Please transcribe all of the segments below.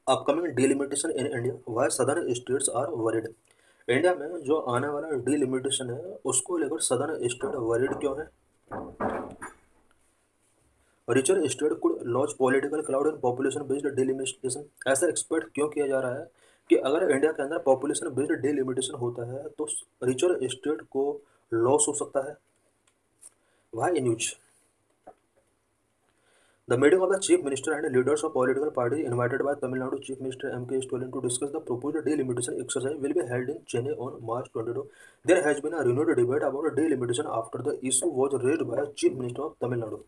Upcoming delimitation in India why southern states are worried. India में जो आने वाला डिलिमिटेशन है उसको लेकर सदर्न स्टेट वरीड क्यों है? Richer state could launch political cloud and population based delimitation. ऐसा एक्सपेक्ट क्यों किया जा रहा है कि अगर इंडिया के अंदर पॉपुलेशन बेस्ड डिलिमिटेशन होता है तो रिचर स्टेट को लॉस हो सकता है। Why news. The meeting of the Chief Minister and leaders of political parties invited by Tamil Nadu Chief Minister M.K. Stalin to discuss the proposed delimitation exercise will be held in Chennai on March 22. There has been a renewed debate about delimitation after the issue was raised by Chief Minister of Tamil Nadu.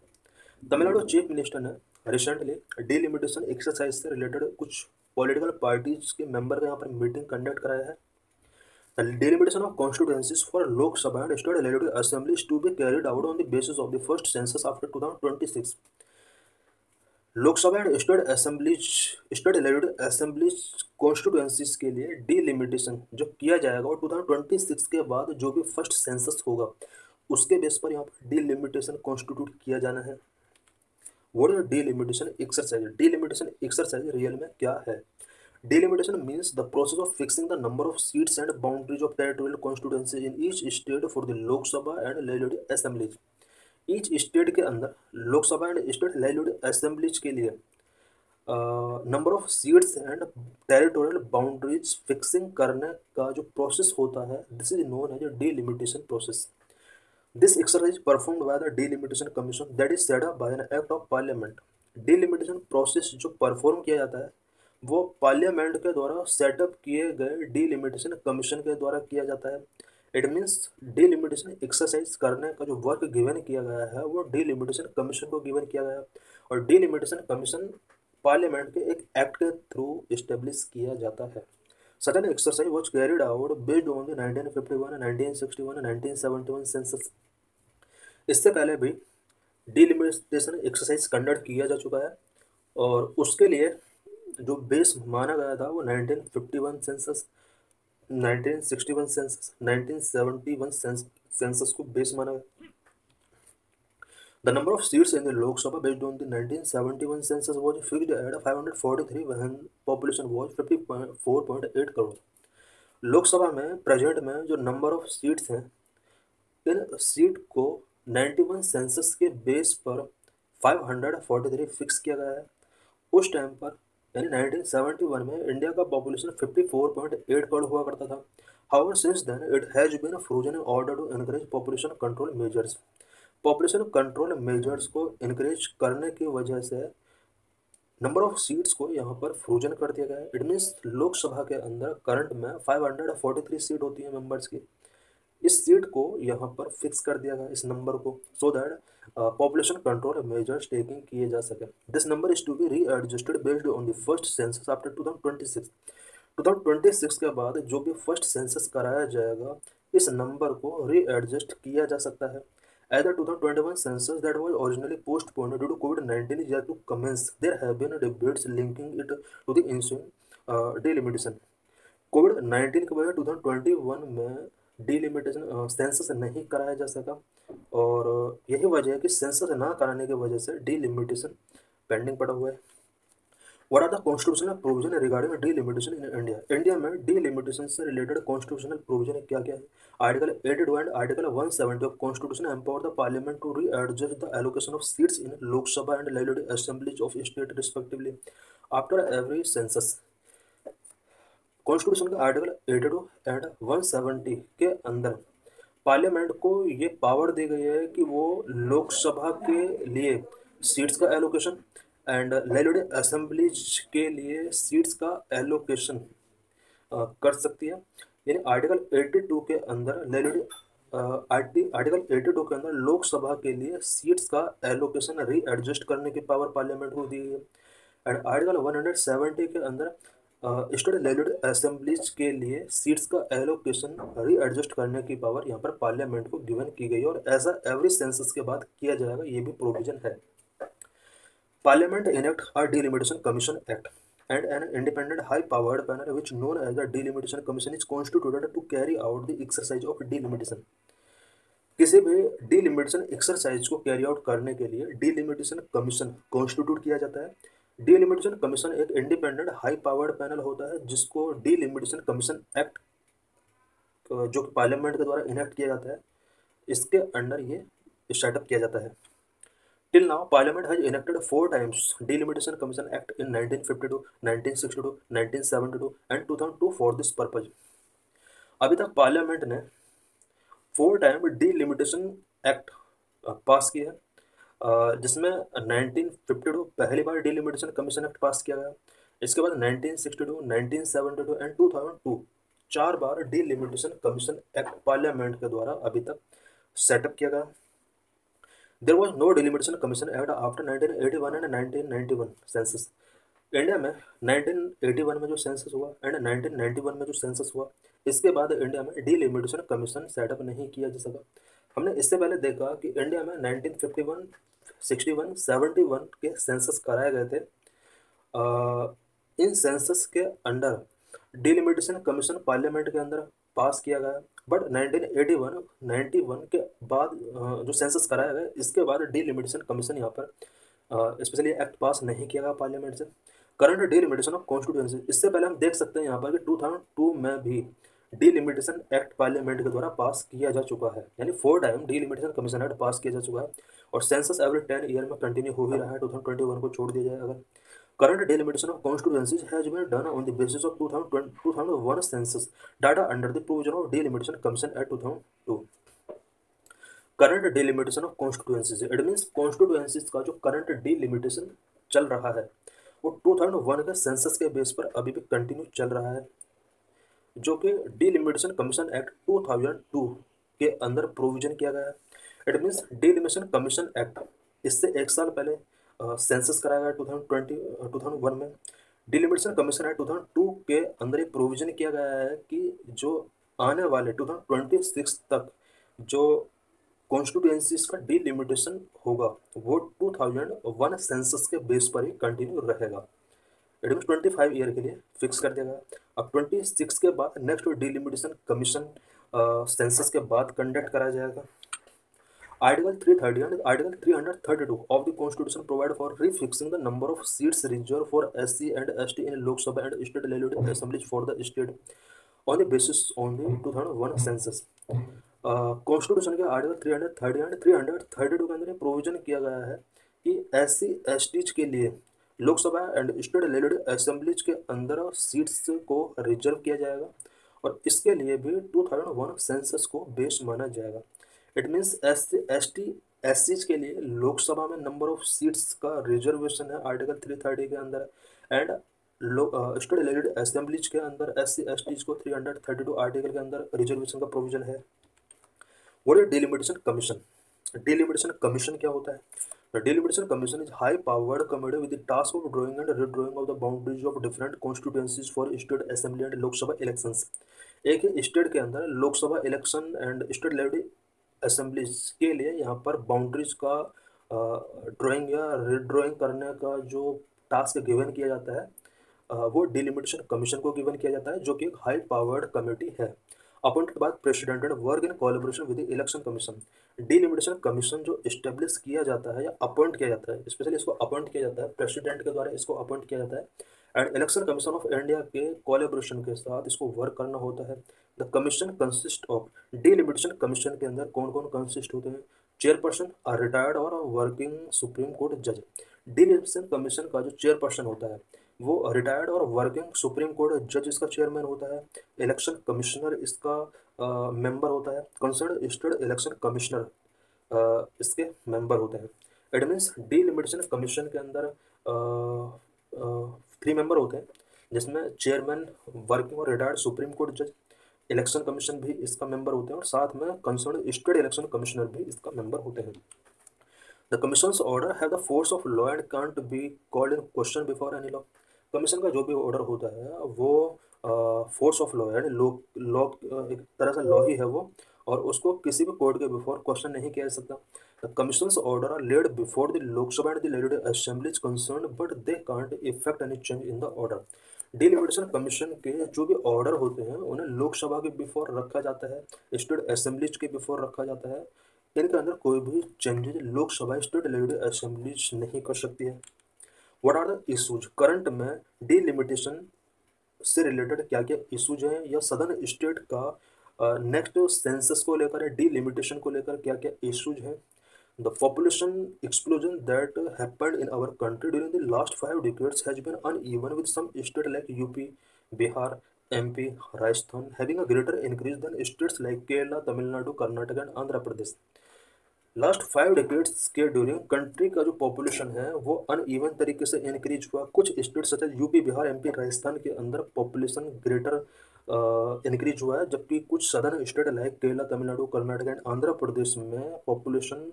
Tamil Nadu chief minister ने recently delimitation exercise से related कुछ political parties के member का यहाँ पर meeting conduct कराया है। The delimitation of constituencies for Lok Sabha and state legislative assemblies to be carried out on the basis of the first census after 2026. Lok Sabha and state legislative assemblies constituencies के लिए delimitation जो किया जाएगा और 2026 के बाद जो भी फर्स्ट सेंसस होगा उसके बेस पर यहाँ पर डिलिमिटेशन कॉन्स्टिट्यूट किया जाना है। What is delimitation exercise? Delimitation exercise real में क्या है? Delimitation means the process of fixing the number of seats and boundaries of territorial constituency in each state for the Lok Sabha and legislative assemblies. Each state के अंदर Lok Sabha and state legislative assemblies के लिए number of seats and territorial boundaries fixing करने का जो process होता है this is known as delimitation process. This exercise performed by the delimitation commission that is set up by an act of parliament. Delimitation process जो perform किया जाता है वो पार्लियामेंट के द्वारा सेटअप किए गए डिलिमिटेशन कमीशन के द्वारा किया जाता है। इट मीन्स डिलिमिटेशन एक्सरसाइज करने का जो वर्क गिवन किया गया है वो डिलिमिटेशन कमीशन को गिवन किया गया है और डिलिमिटेशन कमीशन पार्लियामेंट के एक एक्ट के थ्रू इस्टेब्लिश किया जाता है। Such an exercise was carried out based on the 1951, 1961, 1971 census. इससे पहले भी डिलिमिटेशन एक्सरसाइज कंडक्ट किया जा चुका है और उसके लिए जो बेस माना गया था वो 1951 सेंसस, 1961 सेंसस, 1971 सेंसस को बेस माना गया। The number of seats in the Lok Sabha based on the 1971 census was fixed at 543 when population was 54.8 crore. Lok Sabha में प्रेजेंट में जो नंबर ऑफ सीट्स हैं इन सीट को 91 सेंसस के बेस पर 543 फिक्स किया गया है। उस टाइम पर यानी 1971 में इंडिया का पॉपुलेशन 54.8 करोड़ हुआ करता था। However since then it has been frozen in order to encourage population control measures. Population control measures को इनकरेज करने की वजह से नंबर ऑफ सीट्स को यहाँ पर फ्रोजन कर दिया गया है। इट मीन्स लोकसभा के अंदर करंट में 543 सीट होती है मेंबर्स की, इस सीट को यहाँ पर फिक्स कर दिया गया इस नंबर को so that population control measures taking किए जा सके। This number is to be readjusted based on the first census after 2026। 2026 के बाद जो भी फर्स्ट सेंसस कराया जाएगा इस नंबर को रीएडजस्ट किया जा सकता है। As the 2021 census that was originally postponed due to COVID-19 is yet to commence, there have been debates linking it to the ensuing delimitation. COVID-19 की वजह 2021 में डिलिमिटेशन सेंसस नहीं कराया जा सका और यही वजह है कि सेंसस ना कराने की वजह से डिलिमिटेशन पेंडिंग पड़ा हुआ है। What are the constitutional provision regarding delimitation in India? India में delimitation से रिलेटेड कॉन्स्टिट्यूशनल प्रोविजन क्या क्या है? Article 82 and article 170 of constitution empower the parliament to readjust the allocation of seats in Lok Sabha and legislative assemblies of state respectively after every census. Constitution का article 82 and 170 के अंदर parliament को ये power दी गई है कि वो लोकसभा के लिए सीट्स का एलोकेशन एंड लेजिस्लेटिव असेंबलीज के लिए सीट्स का एलोकेशन कर सकती है। यानी आर्टिकल 82 के अंदर आर्टिकल 82 के अंदर लोकसभा के लिए सीट्स का एलोकेशन रीएडजस्ट करने की पावर पार्लियामेंट को दी है एंड आर्टिकल 170 के अंदर स्टेट लेजिस्लेटिव असेंबलीज के लिए सीट्स का एलोकेशन रीएडजस्ट करने की पावर यहाँ पर पार्लियामेंट को गिवन की गई है और ऐसा एवरी सेंसस के बाद किया जाएगा, ये भी प्रोविजन है। Parliament enact a delimitation commission act and an independent high-powered panel which known as the delimitation commission is constituted to carry out the exercise of delimitation। किसी भी डिलिमिटेशन एक्सरसाइज को कैरी आउट करने के लिए delimitation commission constitute किया जाता है delimitation commission एक इंडिपेंडेंट हाई पावर्ड पैनल होता है जिसको डीलिमिटेशन कमीशन एक्ट जो कि पार्लियामेंट के द्वारा इनेक्ट किया जाता है, इसके अंडर ये स्टार्टअप किया जाता है। Till now parliament has enacted 4 times delimitation commission act in 1952, 1962, 1972 and 2002 for this purpose. अभी तक पार्लियामेंट ने 4 टाइम डीलिमिटेशन एक्ट पास किया है, जिसमें 1952 पहली बार डीलिमिटेशन कमीशन एक्ट पास किया गया। इसके बाद 1962, 1972 एंड 2002 4 बार डीलिमिटेशन कमीशन एक्ट पार्लियामेंट के द्वारा अभी तक सेटअप किया गया। There was no delimitation commission act after 1981 and 1991 census. India में 1981 में जो सेंसस हुआ एंड 1991 में जो सेंसस हुआ, इसके बाद इंडिया में डीलिमिटेशन कमीशन सेटअप नहीं किया जा सका। हमने इससे पहले देखा कि इंडिया में 1951, 61, 71 के सेंसस कराए गए थे। इन सेंसस के अंडर डीलिमिटेशन कमीशन पार्लियामेंट के अंदर पास किया गया, बट 1981, 91 के बाद जो सेंसस कराया गया, इसके बाद डीलिमिटेशन कमीशन यहाँ पर स्पेशली एक्ट पास नहीं किया गया पार्लियामेंट से। करंट डीलिमिटेशन ऑफ कॉन्स्टिट्यूएंसी, इससे पहले हम देख सकते हैं यहाँ पर कि 2002 में भी डीलिमिटेशन एक्ट पार्लियामेंट के द्वारा पास किया जा चुका है, यानी 4 time delimitation commission act pass किया जा चुका है। और सेंसस एवरी 10 ईयर में कंटिन्यू हो ही रहा है, 2021 को छोड़ दिया जाए अगर। Current delimitation of constituencies has been done on the basis of 2001 census data under the provision of Delimitation Commission Act 2002. Current delimitation of constituencies, it means constituencies का जो करंट डिलिमिटेशन चल रहा है वो 2001 के सेंसस के बेस पर अभी भी कंटिन्यू चल रहा है, जो कि डिलिमिटेशन कमीशन एक्ट 2002 के अंदर प्रोविजन किया गया है। It means delimitation commission act, इससे 1 साल पहले सेंसस कराया गया 2001 में। डिलिमिटेशन कमीशन एक्ट 2002 के अंदर एक प्रोविजन किया गया है कि जो आने वाले 2026 तक जो कॉन्स्टिट्यूएंसीज का डिलिमिटेशन होगा वो 2001 सेंसस के बेस पर ही कंटिन्यू रहेगा। इट मीन 25 ईयर के लिए फिक्स कर दिया गया। अब 26 के बाद नेक्स्ट डिलिमिटेशन कमीशन सेंसस के बाद कंडक्ट कराया जाएगा। Article 330 and Article 332 of the Constitution provide for refixing the number of seats reserved for SC and ST in Lok Sabha and state legislative assemblies for the state on the basis on the 2001 census. Constitution के article 330 and 332 के अंदर provision किया गया है कि SC STs के लिए Lok Sabha and state legislative assemblies के अंदर सीट्स को रिजर्व किया जाएगा और इसके लिए भी 2001 सेंसस को बेस माना जाएगा। इट मीन्स ST SCs के लिए लोकसभा में नंबर ऑफ सीट्स का रिजर्वेशन है आर्टिकल 330 के अंदर, एंड स्टेट लेजिस्लेटिव असेंबलीज के अंदर SC STs को 332 आर्टिकल के अंदर रिजर्वेशन का प्रोविजन है। What is delimitation commission? Delimitation commission क्या होता है? The Delimitation Commission is high-powered committee with the task of drawing and redrawing of the boundaries of different constituencies for state assembly and Lok Sabha elections. एक ही state के अंदर Lok Sabha election and state legislative assemblies के लिए यहाँ पर boundaries का drawing या रीड्राइंग करने का जो टास्क गिवन किया जाता है वो डिलिमिटेशन कमीशन को गिवन किया जाता है, जो कि एक हाई पावर्ड कमेटी है appointed by president and work in collaboration with the election commission. Delimitation commission जो इस्टेब्लिश किया जाता है या अपॉइंट किया जाता है, स्पेशली इसको अपॉइंट किया जाता है प्रेसिडेंट के द्वारा, इसको अपॉइंट किया जाता है and election commission of India के कोलैबोरेशन के साथ इसको वर्क करना होता है। The commission consist of, delimitation commission के अंदर कौन कौन कंसिस्ट होते हैं? चेयरपर्सन, रिटायर्ड और वर्किंग सुप्रीम कोर्ट जज। डिलिमिटेशन कमीशन का जो चेयरपर्सन होता है वो रिटायर्ड और वर्किंग सुप्रीम कोर्ट जज इसका चेयरमैन होता है। इलेक्शन कमिश्नर इसका मेंबर होता है। कंसर्न स्टेट इलेक्शन कमिश्नर इसके मेंबर होते हैं। इट मीन्स डिलिमिटेशन कमीशन के अंदर 3 मेंबर होते हैं, जिसमें चेयरमैन, वर्किंग और रिटायर्ड सुप्रीम कोर्ट जज, इलेक्शन कमीशन भी इसका मेंबर होते हैं और साथ में कंसर्न स्टेट इलेक्शन कमिश्नर भी इसका मेंबर होते हैं। The commissions order have the force of law and can't be called in question before any law. Commission का जो भी ऑर्डर होता है वो फोर्स ऑफ लॉ यानी लॉ एक तरह से लॉ ही है वो, और उसको किसी भी कोर्ट के बिफोर क्वेश्चन नहीं किया जा सकता। The commissions order are laid before the Lok Sabha and the legislative assemblies concerned but they can't effect any change in the order. Delimitation commission के जो भी ऑर्डर होते हैं उन्हें लोकसभा के बिफोर रखा जाता है, स्टेट असेंबलीज के बिफोर रखा जाता है। इनके अंदर कोई भी changes Lok Sabha state legislative assemblies नहीं कर सकती है। What are the issues current में डिलिमिटेशन से रिलेटेड क्या क्या इशूज हैं, या सदर्न स्टेट का नेक्स्ट सेंसस को लेकर या डिलिमिटेशन को लेकर क्या क्या इशूज हैं। The population explosion that happened in our country during the last 5 decades has been uneven with some state like UP, Bihar, MP, Rajasthan having a greater increase than states like Kerala, Tamil Nadu, Karnataka and Andhra Pradesh. Last 5 decades के during country का जो population है वो uneven तरीके से increase हुआ। कुछ state such UP, Bihar, MP, Rajasthan के अंदर पॉपुलेशन ग्रेटर इंक्रीज हुआ है, जबकि कुछ southern state like Kerala, Tamil Nadu, Karnataka and Andhra प्रदेश में पॉपुलेशन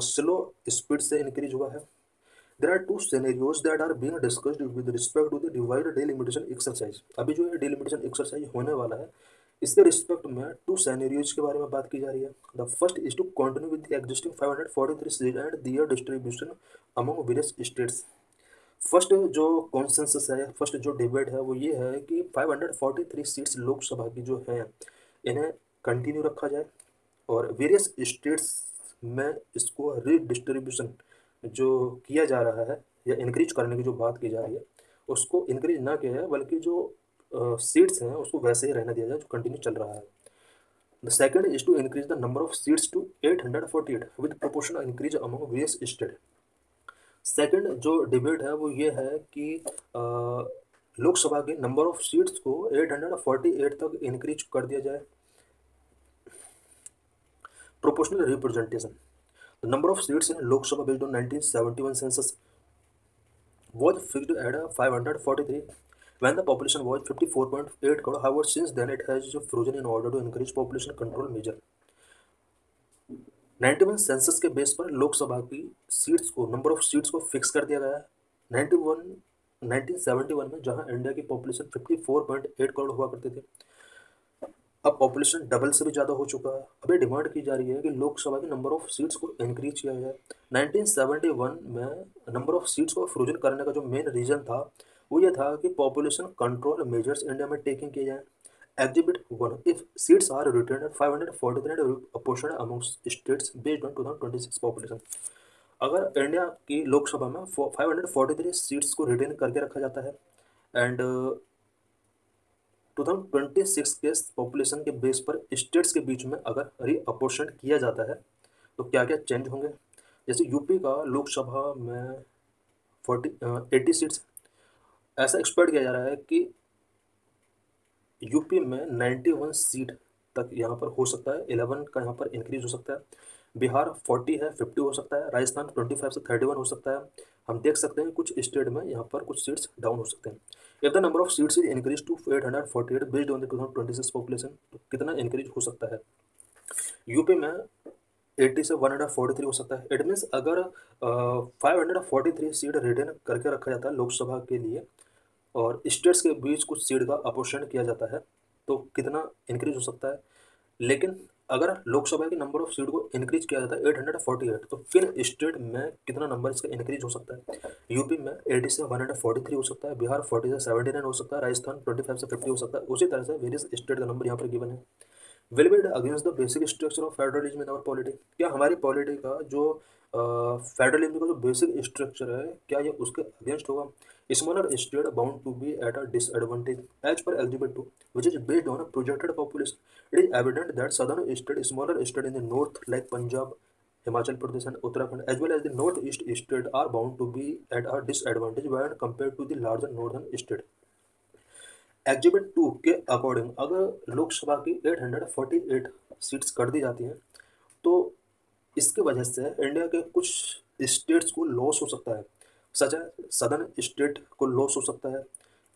स्लो स्पीड से इंक्रीज हुआ है। There are to scenarios that are being discussed with respect to the divide delimitation exercise. अभी जो ये डिलिमिटेशन एक्सरसाइज होने वाला है इसके रिस्पेक्ट में टू सिनेरियोज के बारे में बात की जा रही है। The first is to continue with the existing 543 seat and their distribution among various states. First जो कॉन्सेंसस है, फर्स्ट जो डिबेट है वो ये है कि 543 सीट्स लोकसभा की जो हैं इन्हें कंटिन्यू रखा जाए और वेरियस स्टेट्स में इसको रीडिस्ट्रीब्यूशन जो किया जा रहा है या इंक्रीज करने की जो बात की जा रही है उसको इंक्रीज ना किया जाए, बल्कि जो सीट्स हैं उसको वैसे ही रहने दिया जाए जो कंटिन्यू चल रहा है। The second is to increase the number of seats to 848 with proportional increase among various state. Second जो डिबेट है वो ये है कि लोकसभा के नंबर ऑफ सीट्स को 848 तक इंक्रीज कर दिया जाए। Proportional representation, the number of seats in Lok Sabha based on 1971 census was fixed at 543 when the population was 54.8 crore. However, since then it has frozen in order to encourage population control measure. 91 census के base पर लोकसभा की seats को, number of seats को fix कर दिया गया है। 1971 में जहां इंडिया की पॉपुलेशन 54.8 करोड़ हुआ करती थी, अब पॉपुलेशन डबल से भी ज़्यादा हो चुका है। अभी डिमांड की जा रही है कि लोकसभा के नंबर ऑफ सीट्स को इंक्रीज किया जाए। 1971 में नंबर ऑफ सीट्स को फ्रोजन करने का जो मेन रीज़न था वो ये था कि पॉपुलेशन कंट्रोल मेजर्स इंडिया में टेकिंग किए जाए। Exhibit 1, if seats are retain at 543 apportion among states based on 2026 population. अगर इंडिया की लोकसभा में 543 सीट्स को रिटेन करके रखा जाता है एंड 2026 के पॉपुलेशन के बेस पर स्टेट्स के बीच में अगर रीअपोर्शन किया जाता है तो क्या क्या चेंज होंगे। जैसे यूपी का लोकसभा में 80 सीट्स, ऐसा एक्सपेक्ट किया जा रहा है कि यूपी में 91 सीट तक यहाँ पर हो सकता है, 11 का यहाँ पर इंक्रीज हो सकता है। बिहार 40 है, 50 हो सकता है। राजस्थान 25 से 31 हो सकता है। हम देख सकते हैं कुछ स्टेट में यहाँ पर कुछ सीट्स डाउन हो सकते हैं। If the number of seats is increase to 848 based on the 2026 population, तो कितना इंक्रीज हो सकता है। यूपी में 80 से 143 हो सकता है। इट मीन्स अगर 543 सीट रिटेन करके रखा जाता है लोकसभा के लिए और स्टेट्स के बीच कुछ सीट का अपोर्शन किया जाता है तो कितना इंक्रीज हो सकता है। लेकिन अगर लोकसभा के नंबर ऑफ सीट को इंक्रीज किया जाता है 848, तो फिर स्टेट में कितना नंबर इसका इंक्रीज हो सकता है। यूपी में 80 से 143 हो सकता है, बिहार 40 से 79 हो सकता है, राजस्थान 25 से 50 हो सकता है। उसी तरह से वेरियस स्टेट का नंबर यहाँ पर गिवन है। Will be against the basic structure of federalism in our polity, क्या हमारी पॉलिटी का जो फेडरलिज्म का जो बेसिक स्ट्रक्चर है क्या ये उसके अगेंस्ट होगा। Smaller state bound to be at a disadvantage as per exhibit 2 which is based on a projected population. It is evident that southern state, smaller state in the north like Punjab, Himachal Pradesh and Uttarakhand as well as the northeast state are bound to be at a disadvantage when compared to the larger northern state. Exhibit 2 के according अगर लोकसभा की 848 seats कर दी जाती हैं तो इसकी वजह से इंडिया के कुछ स्टेट्स को लॉस हो सकता है। सच है, सदर्न स्टेट को लॉस हो सकता है।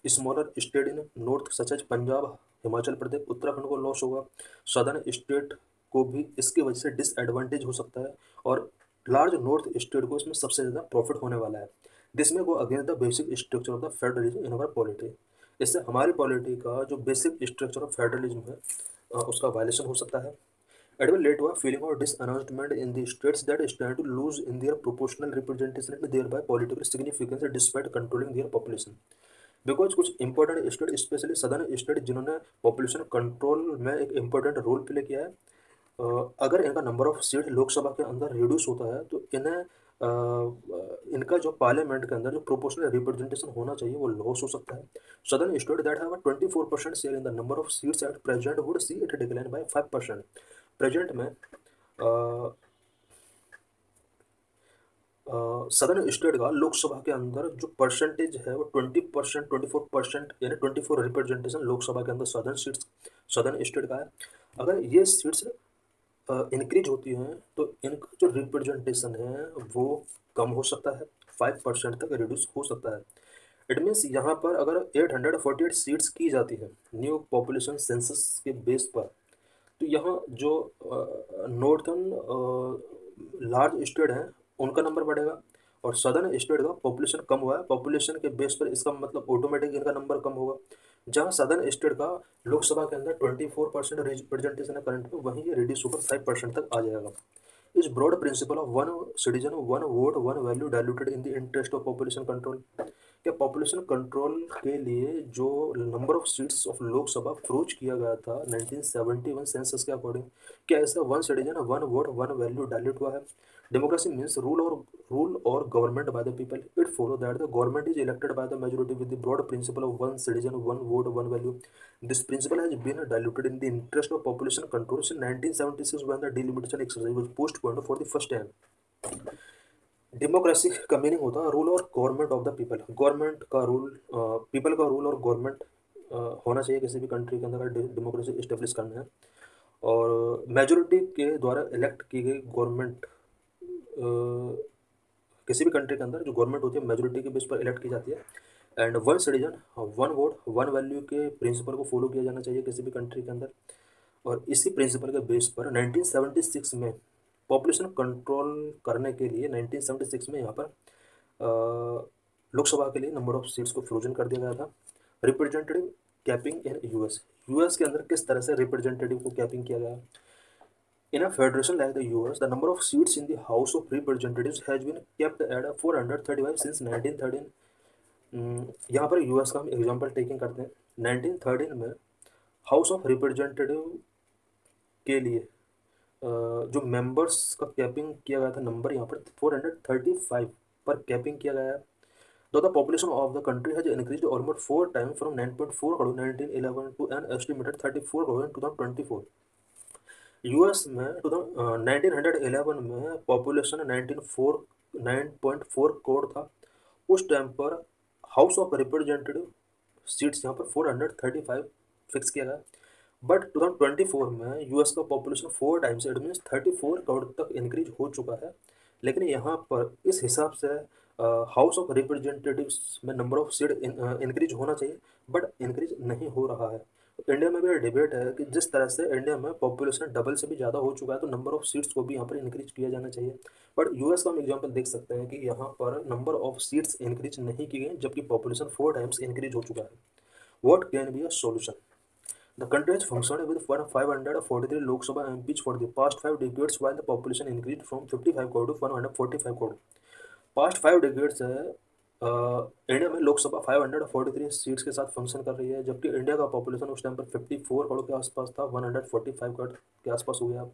Smaller state in north such as Punjab, Himachal Pradesh, Uttarakhand को लॉस होगा। सदर्न स्टेट को भी इसकी वजह से डिसएडवांटेज हो सकता है और लार्ज नॉर्थ स्टेट को इसमें सबसे ज़्यादा प्रॉफिट होने वाला है। दिस में go against the basic structure of the federalism in our polity. इससे हमारी पॉलिटी का जो बेसिक स्ट्रक्चर ऑफ फेडरलिज्म है उसका वायलेशन हो सकता है। It will lead to a feeling of disannouncement in the states that stand to lose in their proportional representation and thereby political significance despite controlling their population. Because कुछ important state specially southern state जिन्होंने population control में एक important role play किया है, अगर इनका number of seat Lok Sabha के अंदर रिड्यूस होता है तो इन्हें इनका जो पार्लियामेंट के अंदर जो प्रोपोर्शनल रिप्रेजेंटेशन होना चाहिए वो लॉस हो सकता है। Southern state that have 24% share in the number of seats at present would see it decline by 5%। Present में सदर्न स्टेट का लोकसभा के अंदर जो परसेंटेज है वो 20%, 24%, यानी 24 रिप्रेजेंटेशन लोकसभा के अंदर सदर्न सीट्स सदर्न स्टेट का है। अगर ये सीट्स इंक्रीज होती हैं तो इनका जो रिप्रेजेंटेशन है वो कम हो सकता है, 5% तक रिड्यूस हो सकता है। इट मीन्स यहाँ पर अगर 848 सीट्स की जाती है न्यू पॉपुलेशन सेंसस के बेस पर, तो यहाँ जो नॉर्थन लार्ज स्टेट हैं उनका नंबर बढ़ेगा, और सदर्न स्टेट का पॉपुलेशन कम हुआ है, पॉपुलेशन के बेस पर इसका मतलब ऑटोमेटिक इनका नंबर कम होगा। जहाँ सदर्न स्टेट का लोकसभा के अंदर 24% रिप्रेजेंटेशन है करंट में, वहीं ये रिड्यूस होकर 5% तक आ जाएगा। इस broad principle of one citizen one vote one value diluted in the interest of population control. क्या पॉपुलेशन कंट्रोल के लिए जो number of seats of Lok Sabha froze किया गया था 1971 सेंसस के अकॉर्डिंग, क्या ऐसा one citizen one vote one value dilute हुआ है? डेमोक्रेसी मीन्स रूल और government by the people. It follow that the government is elected by the majority with the broad principle of one citizen one vote one value. This principle has been diluted in the interest of population control since 1976 when the delimitation exercise was postponed for the first time। Democracy का meaning होता है rule और government of the people. Government का rule, people का rule और government होना चाहिए किसी भी कंट्री के अंदर अगर डेमोक्रेसी इस्टेब्लिश करना है। और मेजोरिटी के द्वारा इलेक्ट की गई गवर्नमेंट, किसी भी कंट्री के अंदर जो गवर्नमेंट होती है मेजोरिटी के बेस पर इलेक्ट की जाती है। And one citizen one vote one value के प्रिंसिपल को फॉलो किया जाना चाहिए किसी भी कंट्री के अंदर। और इसी प्रिंसिपल के बेस पर 1976 में पॉपुलेशन कंट्रोल करने के लिए 1976 में यहाँ पर लोकसभा के लिए नंबर ऑफ सीट्स को फ्रोजन कर दिया गया था। Representative capping in US, US के अंदर किस तरह से रिप्रेजेंटेटिव को कैपिंग किया गया? In a federation like the US, the number of seats in the House of Representatives has been kept at 435 since 1913। यहाँ पर यूएस का हम एग्जांपल टेकिंग करते हैं। 1913 में हाउस ऑफ रिप्रेजेंटेटिव के लिए जो मेंबर्स का कैपिंग किया गया था नंबर यहाँ पर 435 पर कैपिंग किया गया है। Though the population of the country has increased almost 4 times from 9.4 crore 1911 to an estimated 34 crore in 2024। US में 1911 में पॉपुलेशन 9.4 करोड़ था। उस टाइम पर हाउस ऑफ रिप्रेजेंटेटिव सीट्स यहाँ पर 435 फिक्स किया गया। बट 2024 में यूएस का population 4 times, it means 34 crore तक इंक्रीज हो चुका है। लेकिन यहाँ पर इस हिसाब से हाउस ऑफ रिप्रेजेंटेटिव्स में नंबर ऑफ सीट इंक्रीज होना चाहिए, बट इंक्रीज नहीं हो रहा है। इंडिया में भी डिबेट है कि जिस तरह से इंडिया में पॉपुलेशन डबल से भी ज़्यादा हो चुका है तो नंबर ऑफ सीट्स को भी यहाँ पर इंक्रीज किया जाना चाहिए। बट यूएस का हम एग्जांपल देख सकते हैं कि यहाँ पर नंबर ऑफ सीट्स इंक्रीज नहीं की गई जबकि पॉपुलेशन 4 टाइम्स इंक्रीज हो चुका है। What can be a solution? The country has functioned with 543 Lok Sabha MPs for the past 5 decades while the population increased from 55 crore to 145 crore। Past 5 decades है India में Lok Sabha 543 seats के साथ function कर रही है, जबकि इंडिया का population उस टाइम पर 54 करोड़ के आसपास था, 145 करोड़ के आसपास हो गया।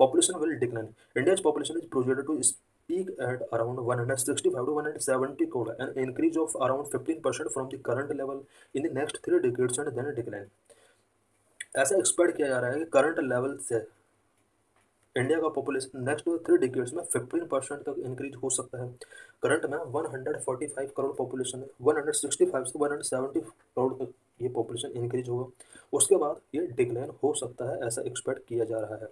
Population will decline. India's population is projected to peak at around 165 to 170 crore, an increase of around 15% from the current level in the next 3 decades and then decline। ऐसा एक्सपेक्ट किया जा रहा है कि करंट लेवल से India का population next 3 decades में 15% तक इंक्रीज हो सकता है। करंट में 145 करोड़ पॉपुलेशन है, 165 से 170 करोड़ तक ये पॉपुलेशन इंक्रीज होगा। उसके बाद ये डिक्लाइन हो सकता है, ऐसा एक्सपेक्ट किया जा रहा है।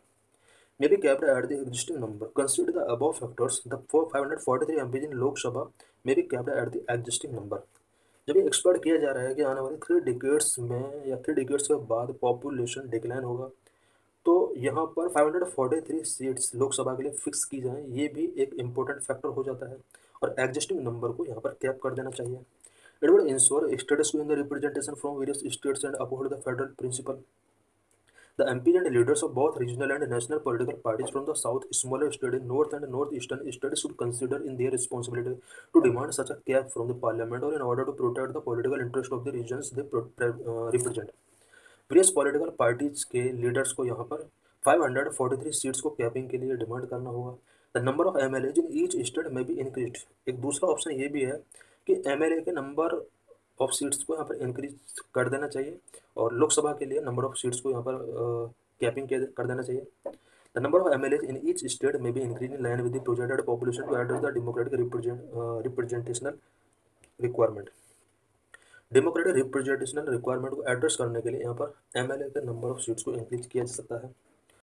May be capped at the existing number. Consider the above factors, the 543 MPs in Lok Sabha may be capped at the existing number. जब ये एक्सपेक्ट किया जा रहा है कि आने वाले 3 डिकेड्स में या 3 डिकेड्स के बाद पॉपुलेशन डिक्लाइन होगा, तो यहाँ पर 543 सीट्स लोकसभा के लिए फिक्स की जाएँ, ये भी एक इम्पोर्टेंट फैक्टर हो जाता है। और एग्जिस्टिंग नंबर को यहाँ पर कैप कर देना चाहिए। It would ensure status quo in the representation from various states and uphold the federal principle. The MPs and leaders of both regional and national political parties from the south, smaller states, north and northeastern states should consider in their responsibility to demand such a cap from the parliament or in order to protect the political interest of the regions they represent। Various political parties के leaders को यहाँ पर 543 seats को capping के लिए demand करना होगा। The number of MLA in each state में बी इंक्रीज। एक दूसरा ऑप्शन ये भी है कि एमएलए के नंबर ऑफ सीट्स को यहाँ पर इंक्रीज कर देना चाहिए, और लोकसभा के लिए नंबर ऑफ सीट्स को यहाँ पर कैपिंग कर देना चाहिए। The number of MLA in each state में be increase in line with the projected population to address the democratic representational requirement. Democratic representational requirement को एड्रेस करने के लिए यहाँ पर एमएलए के नंबर ऑफ सीट्स को इंक्रीज किया जा सकता है।